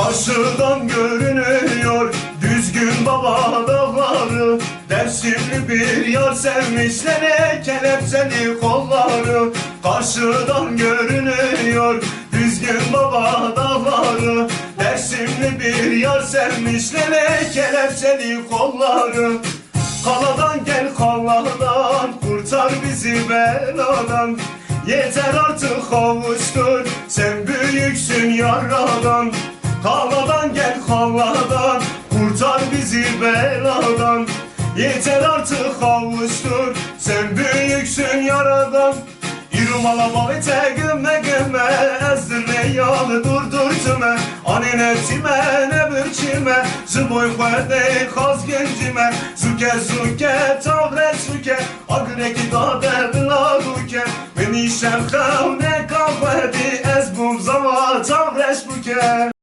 Karşıdan görünüyor düzgün baba dağları. Dersimli bir yar sevmişlere kelepçeli kolları. Karşıdan görünüyor düzgün baba dağları. Dersimli bir yar sevmişlere kelepçeli kolları. Kaladan gel kaladan, kurtar bizi beladan. Yeter artık kavuştur, sen büyüksün yaradan. Kaladan gel kaladan, kurtar bizi beladan. Yeter artık kavuştur, sen büyüksün yaradan. İrumala balite gümme gümme, ezdir reyalı durdur tüme. Anine time ne bürçime, zıboy kwerde kaz gencime. Zuke zuke tavre zuke, agreki dade bila duke. Beni şemkhav ne kavvedi, ez bum zama tavreş buke.